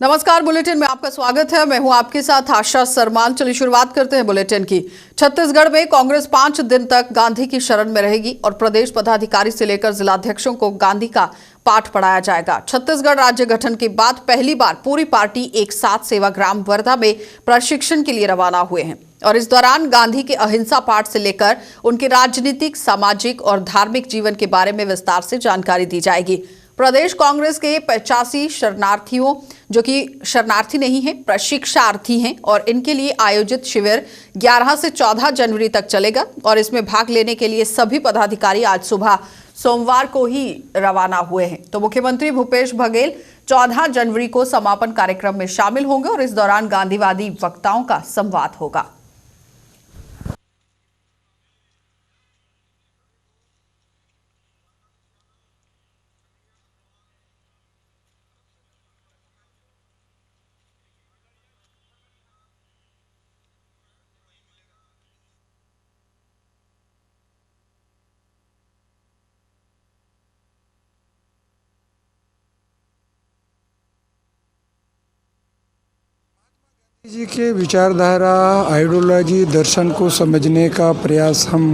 नमस्कार, बुलेटिन में आपका स्वागत है। मैं हूं आपके साथ आशा सरमान। चलिए शुरुआत करते हैं बुलेटिन की। छत्तीसगढ़ में कांग्रेस 5 दिन तक गांधी की शरण में रहेगी और प्रदेश पदाधिकारी से लेकर जिलाध्यक्षों को गांधी का पाठ पढ़ाया जाएगा। छत्तीसगढ़ राज्य गठन के बाद पहली बार पूरी पार्टी एक साथ सेवाग्राम वर्धा में प्रशिक्षण के लिए रवाना हुए हैं और इस दौरान गांधी के अहिंसा पाठ से लेकर उनके राजनीतिक, सामाजिक और धार्मिक जीवन के बारे में विस्तार से जानकारी दी जाएगी। प्रदेश कांग्रेस के 85 शरणार्थियों, जो कि शरणार्थी नहीं हैं, प्रशिक्षार्थी हैं और इनके लिए आयोजित शिविर 11 से 14 जनवरी तक चलेगा और इसमें भाग लेने के लिए सभी पदाधिकारी आज सुबह सोमवार को ही रवाना हुए हैं। तो मुख्यमंत्री भूपेश बघेल 14 जनवरी को समापन कार्यक्रम में शामिल होंगे और इस दौरान गांधीवादी वक्ताओं का संवाद होगा। जी के विचारधारा, आइडियोलॉजी, दर्शन को समझने का प्रयास हम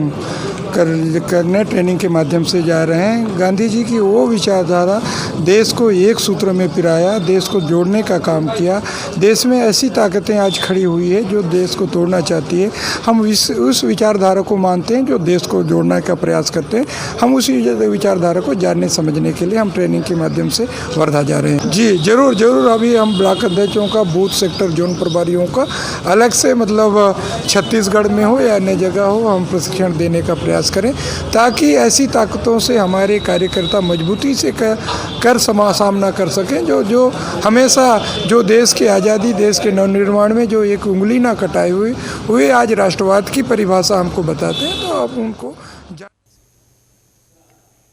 करने ट्रेनिंग के माध्यम से जा रहे हैं। गांधी जी की वो विचारधारा देश को एक सूत्र में पिराया, देश को जोड़ने का काम किया। देश में ऐसी ताकतें आज खड़ी हुई है जो देश को तोड़ना चाहती है। हम उस विचारधारा को मानते हैं जो देश को जोड़ने का प्रयास करते हैं। हम उसी विचारधारा को जानने समझने के लिए हम ट्रेनिंग के माध्यम से वर्धा जा रहे हैं। जी जरूर जरूर। अभी हम ब्लॉक अध्यक्षों का, बूथ, सेक्टर, जोन प्रभारियों का अलग से, मतलब छत्तीसगढ़ में हो या अन्य जगह हो, हम प्रशिक्षण देने का प्रयास करें ताकि ऐसी ताकतों से हमारे कार्यकर्ता मजबूती से सामना कर सकें जो हमेशा जो देश की आज़ादी, देश के नवनिर्माण में जो एक उंगली ना कटाए हुए आज राष्ट्रवाद की परिभाषा हमको बताते हैं। तो आप उनको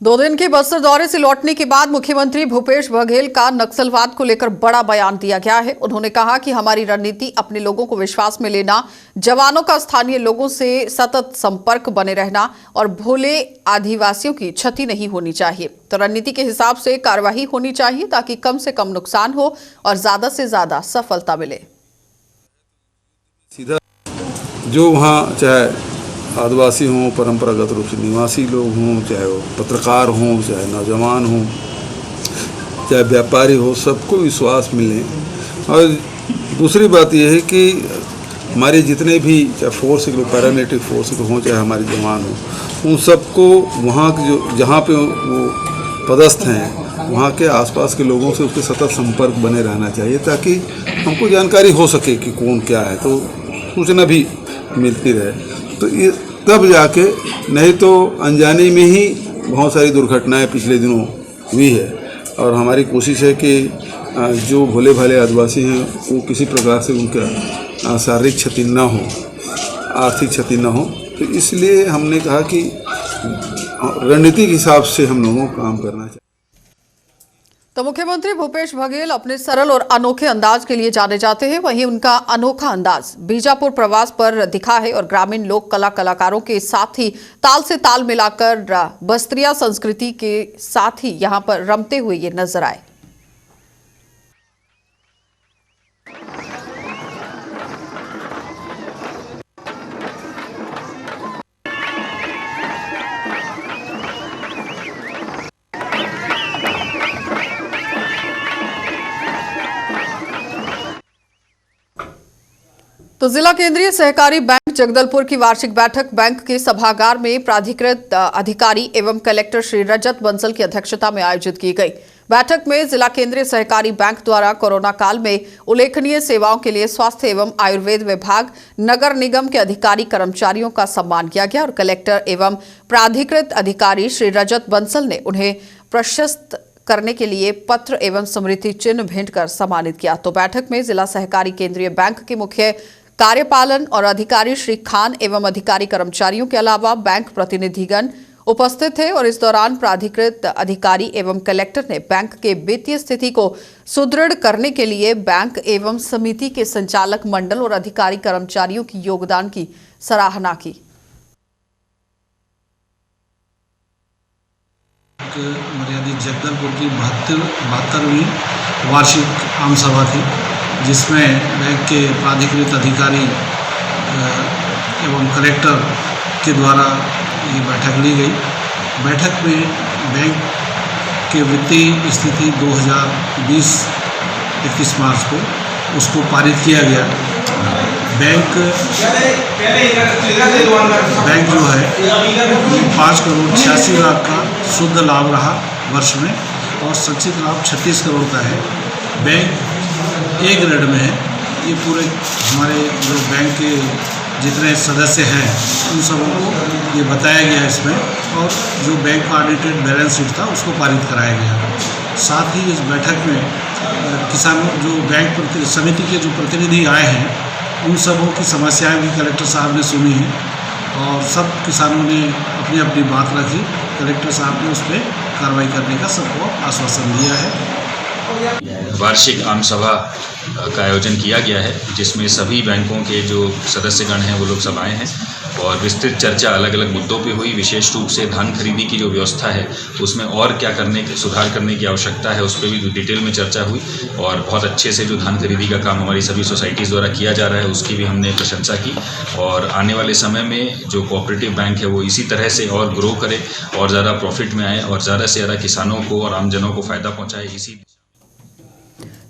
2 दिन के बस्तर दौरे से लौटने के बाद मुख्यमंत्री भूपेश बघेल का नक्सलवाद को लेकर बड़ा बयान दिया गया है। उन्होंने कहा कि हमारी रणनीति अपने लोगों को विश्वास में लेना, जवानों का स्थानीय लोगों से सतत संपर्क बने रहना और भोले आदिवासियों की क्षति नहीं होनी चाहिए। तो रणनीति के हिसाब से कार्यवाही होनी चाहिए ताकि कम से कम नुकसान हो और ज्यादा से ज्यादा सफलता मिले। सीधा जो वहाँ चाहे आदिवासी हों, परंपरागत रूप से निवासी लोग हों, चाहे वो पत्रकार हों, चाहे नौजवान हों, चाहे व्यापारी हो, सबको विश्वास मिले। और दूसरी बात यह है कि हमारे जितने भी चाहे फोर्स के लोग, पैरामिलिट्री फोर्स के हों, चाहे हमारे जवान हों, उन सबको वहाँ के जो जहाँ पे वो पदस्थ हैं वहाँ के आसपास के लोगों से उसके सतत संपर्क बने रहना चाहिए ताकि हमको जानकारी हो सके कि कौन क्या है, तो सूचना भी मिलती रहे। तो ये तब जाके, नहीं तो अनजाने में ही बहुत सारी दुर्घटनाएं पिछले दिनों हुई है। और हमारी कोशिश है कि जो भोले भाले आदिवासी हैं वो किसी प्रकार से उनका शारीरिक क्षति न हो, आर्थिक क्षति न हो। तो इसलिए हमने कहा कि रणनीति के हिसाब से हम लोगों को काम करना चाहिए। तो मुख्यमंत्री भूपेश बघेल अपने सरल और अनोखे अंदाज के लिए जाने जाते हैं। वहीं उनका अनोखा अंदाज बीजापुर प्रवास पर दिखा है और ग्रामीण लोक कलाकारों के साथ ही ताल से ताल मिलाकर बस्तरिया संस्कृति के साथ ही यहां पर रमते हुए ये नजर आए। तो जिला केंद्रीय सहकारी बैंक जगदलपुर की वार्षिक बैठक बैंक के सभागार में प्राधिकृत अधिकारी एवं कलेक्टर श्री रजत बंसल की अध्यक्षता में आयोजित की गई। बैठक में जिला केंद्रीय सहकारी बैंक द्वारा कोरोना काल में उल्लेखनीय सेवाओं के लिए स्वास्थ्य एवं आयुर्वेद विभाग, नगर निगम के अधिकारी कर्मचारियों का सम्मान किया गया और कलेक्टर एवं प्राधिकृत अधिकारी श्री रजत बंसल ने उन्हें प्रशस्त करने के लिए पत्र एवं स्मृति चिन्ह भेंट कर सम्मानित किया। तो बैठक में जिला सहकारी केंद्रीय बैंक के मुख्य कार्यपालन और अधिकारी श्री खान एवं अधिकारी कर्मचारियों के अलावा बैंक प्रतिनिधिगण उपस्थित थे और इस दौरान प्राधिकृत अधिकारी एवं कलेक्टर ने बैंक के वित्तीय स्थिति को सुदृढ़ करने के लिए बैंक एवं समिति के संचालक मंडल और अधिकारी कर्मचारियों की योगदान की सराहना की। मर्यादित जगदलपुर की 72वीं वार्षिक आम सभा थी, जिसमें बैंक के प्राधिकृत अधिकारी एवं कलेक्टर के द्वारा ये बैठक ली गई। बैठक में बैंक के वित्तीय स्थिति 2020-21 मार्च को उसको पारित किया गया। बैंक जो है 5,86,00,000 का शुद्ध लाभ रहा वर्ष में और संचित लाभ 36 करोड़ का है। बैंक ए ग्रेड में है। ये पूरे हमारे जो बैंक के जितने सदस्य हैं उन सबों को ये बताया गया इसमें, और जो बैंक का ऑडिटेड बैलेंस शीट था उसको पारित कराया गया। साथ ही इस बैठक में किसानों जो बैंक समिति के जो प्रतिनिधि आए हैं उन सबों की समस्याएं भी कलेक्टर साहब ने सुनी हैं और सब किसानों ने अपनी अपनी बात रखी। कलेक्टर साहब ने उस पर कार्रवाई करने का सबको आश्वासन दिया है। वार्षिक आम सभा का आयोजन किया गया है, जिसमें सभी बैंकों के जो सदस्यगण हैं वो लोग सब आए हैं और विस्तृत चर्चा अलग अलग मुद्दों पे हुई। विशेष रूप से धान खरीदी की जो व्यवस्था है उसमें और क्या सुधार करने की आवश्यकता है उस पर भी डिटेल में चर्चा हुई और बहुत अच्छे से जो धान खरीदी का काम हमारी सभी सोसाइटीज़ द्वारा किया जा रहा है उसकी भी हमने प्रशंसा की। और आने वाले समय में जो कोऑपरेटिव बैंक है वो इसी तरह से और ग्रो करे और ज़्यादा प्रॉफिट में आए और ज़्यादा से ज़्यादा किसानों को और आमजनों को फ़ायदा पहुँचाए। इसी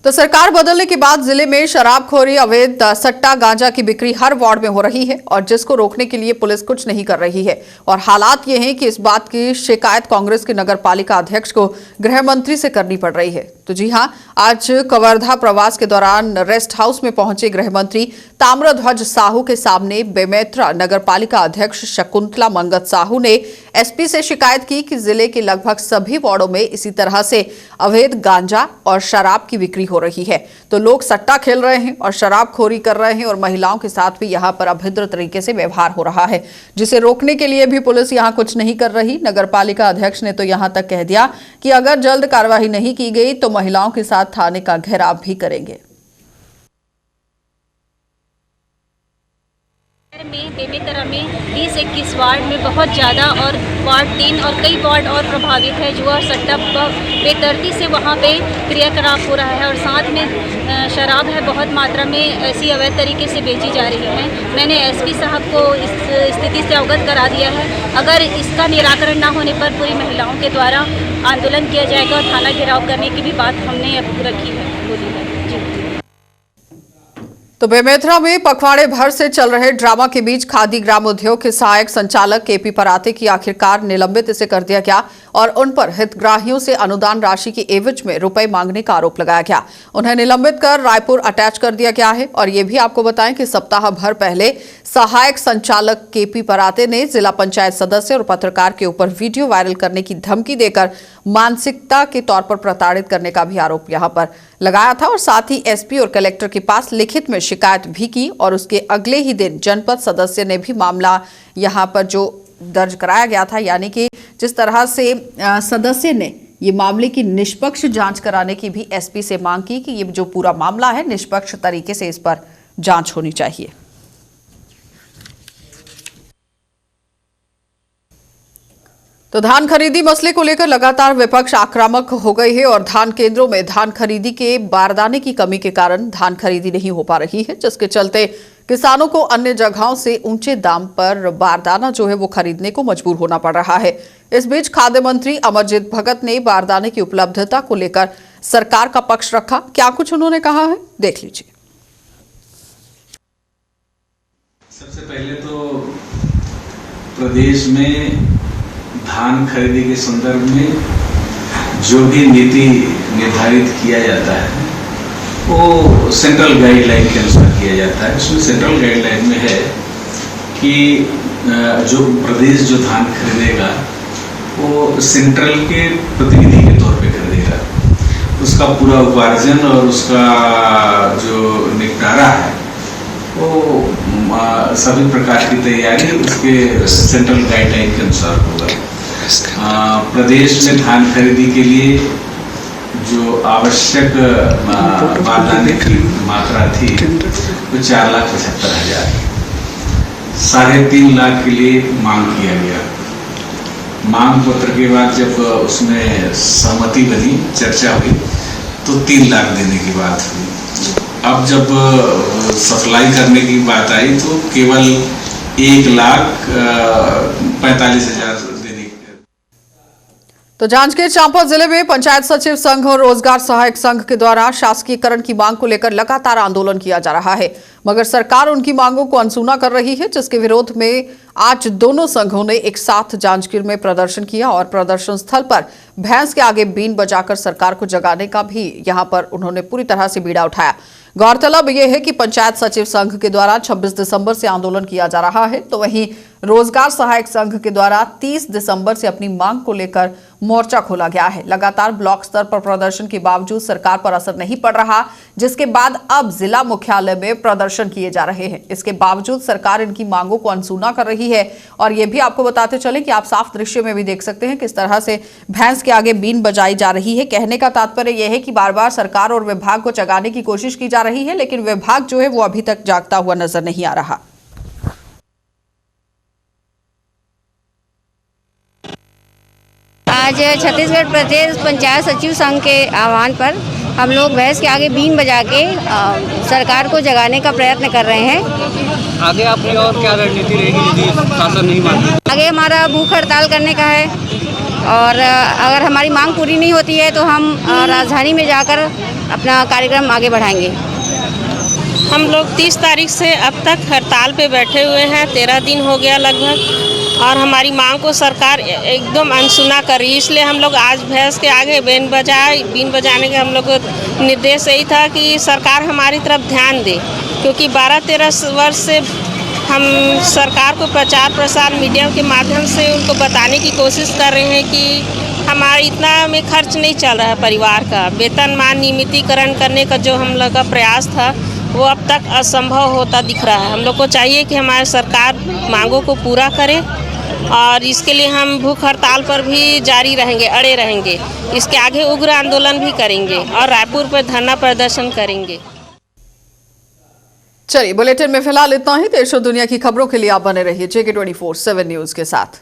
तो सरकार बदलने के बाद जिले में शराबखोरी, अवैध सट्टा, गांजा की बिक्री हर वार्ड में हो रही है और जिसको रोकने के लिए पुलिस कुछ नहीं कर रही है। और हालात ये हैं कि इस बात की शिकायत कांग्रेस के नगरपालिका अध्यक्ष को गृह मंत्री से करनी पड़ रही है। तो जी हां, आज कवर्धा प्रवास के दौरान रेस्ट हाउस में पहुंचे गृह मंत्री ताम्रध्वज साहू के सामने बेमेतरा नगरपालिका अध्यक्ष शकुंतला मंगत साहू ने एसपी से शिकायत की कि जिले के लगभग सभी वार्डों में इसी तरह से अवैध गांजा और शराब की बिक्री हो रही है। तो लोग सट्टा खेल रहे हैं और शराबखोरी कर रहे हैं और महिलाओं के साथ भी यहां पर अभद्र तरीके से व्यवहार हो रहा है, जिसे रोकने के लिए भी पुलिस यहां कुछ नहीं कर रही। नगरपालिका अध्यक्ष ने तो यहां तक कह दिया कि अगर जल्द कार्रवाई नहीं की गई तो महिलाओं के साथ थाने का घेराव भी करेंगे। बेमेतरा में 20-21 वार्ड में बहुत ज़्यादा और वार्ड 3 और कई वार्ड और प्रभावित है। जुआ सट्टा बेतरतीब से वहाँ पे क्रियाकलाप हो रहा है और साथ में शराब है बहुत मात्रा में ऐसी अवैध तरीके से बेची जा रही है। मैंने एसपी साहब को इस स्थिति से अवगत करा दिया है। अगर इसका निराकरण ना होने पर पूरी महिलाओं के द्वारा आंदोलन किया जाएगा और थाना घेराव करने की भी बात हमने रखी है, बोली है। जी। तो बेमेतरा में पखवाड़े भर से चल रहे ड्रामा के बीच खादी ग्राम उद्योग के सहायक संचालक केपी पराते की आखिरकार निलंबित इसे कर दिया गया और उन पर हितग्राहियों से अनुदान राशि की एवज में रुपए मांगने का आरोप लगाया गया। उन्हें निलंबित कर रायपुर अटैच कर दिया गया है। और ये भी आपको बताएं कि सप्ताह भर पहले सहायक संचालक केपी पराते ने जिला पंचायत सदस्य और पत्रकार के ऊपर वीडियो वायरल करने की धमकी देकर मानसिकता के तौर पर प्रताड़ित करने का भी आरोप यहां पर लगाया था और साथ ही एसपी और कलेक्टर के पास लिखित में शिकायत भी की और उसके अगले ही दिन जनपद सदस्य ने भी मामला यहां पर जो दर्ज कराया गया था, यानी कि जिस तरह से सदस्य ने ये मामले की निष्पक्ष जांच कराने की भी एसपी से मांग की कि ये जो पूरा मामला है निष्पक्ष तरीके से इस पर जांच होनी चाहिए। तो धान खरीदी मसले को लेकर लगातार विपक्ष आक्रामक हो गई है और धान केंद्रों में धान खरीदी के बारदाने की कमी के कारण धान खरीदी नहीं हो पा रही है, जिसके चलते किसानों को अन्य जगहों से ऊंचे दाम पर बारदाना जो है वो खरीदने को मजबूर होना पड़ रहा है। इस बीच खाद्य मंत्री अमरजीत भगत ने बारदाने की उपलब्धता को लेकर सरकार का पक्ष रखा। क्या कुछ उन्होंने कहा है, देख लीजिए। सबसे पहले तो प्रदेश में धान खरीदी के संदर्भ में जो भी नीति निर्धारित किया जाता है वो सेंट्रल गाइडलाइन के अनुसार किया जाता है। उसमें सेंट्रल गाइडलाइन में है कि जो प्रदेश जो धान खरीदेगा वो सेंट्रल के प्रतिनिधि के तौर पे खरीदेगा। उसका पूरा उपार्जन और उसका जो निपटारा है वो सभी प्रकार की तैयारी उसके सेंट्रल गाइडलाइन के अनुसार होगा। प्रदेश में धान खरीदी के लिए जो आवश्यक बारदाने की मात्रा थी वो 4,75,000, 3.5 लाख के लिए मांग किया गया। मांग पत्र के बाद जब उसमें सहमति बनी, चर्चा हुई, तो 3 लाख देने की बात हुई। अब जब सप्लाई करने की बात आई तो केवल 1,45,000 देने की। तो जांजगीर चांपा जिले में पंचायत सचिव संघ और रोजगार सहायक संघ के द्वारा शासकीयकरण की मांग को लेकर लगातार आंदोलन किया जा रहा है, मगर सरकार उनकी मांगों को अनसुना कर रही है, जिसके विरोध में आज दोनों संघों ने एक साथ जांजगीर में प्रदर्शन किया और प्रदर्शन स्थल पर भैंस के आगे बीन बजाकर सरकार को जगाने का भी यहां पर उन्होंने पूरी तरह से बीड़ा उठाया। गौरतलब यह है कि पंचायत सचिव संघ के द्वारा 26 दिसंबर से आंदोलन किया जा रहा है, तो वहीं रोजगार सहायक संघ के द्वारा 30 दिसंबर से अपनी मांग को लेकर मोर्चा खोला गया है। लगातार ब्लॉक स्तर पर प्रदर्शन के बावजूद सरकार पर असर नहीं पड़ रहा, जिसके बाद अब जिला मुख्यालय में प्रदर्शन किए जा रहे हैं। इसके बावजूद सरकार इनकी मांगों को अनसुना कर रही है और ये भी आपको बताते चले कि आप साफ दृश्य में भी देख सकते हैं किस तरह से भैंस के आगे बीन बजाई जा रही है। कहने का तात्पर्य यह है कि बार बार सरकार और विभाग को जगाने की कोशिश की जा रही है, लेकिन विभाग जो है वो अभी तक जागता हुआ नजर नहीं आ रहा। आज छत्तीसगढ़ प्रदेश पंचायत सचिव संघ के आह्वान पर हम लोग भैंस के आगे बीन बजा के सरकार को जगाने का प्रयत्न कर रहे हैं। आगे आपकी और क्या रणनीति रहेगी यदि शासन नहीं मानती? आगे हमारा भूख हड़ताल करने का है और अगर हमारी मांग पूरी नहीं होती है तो हम राजधानी में जाकर अपना कार्यक्रम आगे बढ़ाएंगे। हम लोग 30 तारीख से अब तक हड़ताल पे बैठे हुए हैं, 13 दिन हो गया लगभग, और हमारी मांग को सरकार एकदम अनसुना कर रही है। इसलिए हम लोग आज भैंस के आगे बीन बजाने के हम लोग को निर्देश यही था कि सरकार हमारी तरफ ध्यान दे, क्योंकि 12-13 वर्ष से हम सरकार को प्रचार प्रसार मीडिया के माध्यम से उनको बताने की कोशिश कर रहे हैं कि हमारा इतना में खर्च नहीं चल रहा है परिवार का। वेतनमान नियमितीकरण करने का जो हम लोग का प्रयास था वो अब तक असंभव होता दिख रहा है। हम लोग को चाहिए कि हमारी सरकार मांगों को पूरा करे और इसके लिए हम भूख हड़ताल पर भी जारी रहेंगे, अड़े रहेंगे। इसके आगे उग्र आंदोलन भी करेंगे और रायपुर पर धरना प्रदर्शन करेंगे। चलिए, बुलेटिन में फिलहाल इतना ही। देश और दुनिया की खबरों के लिए आप बने रहिए JK24/7 न्यूज के साथ।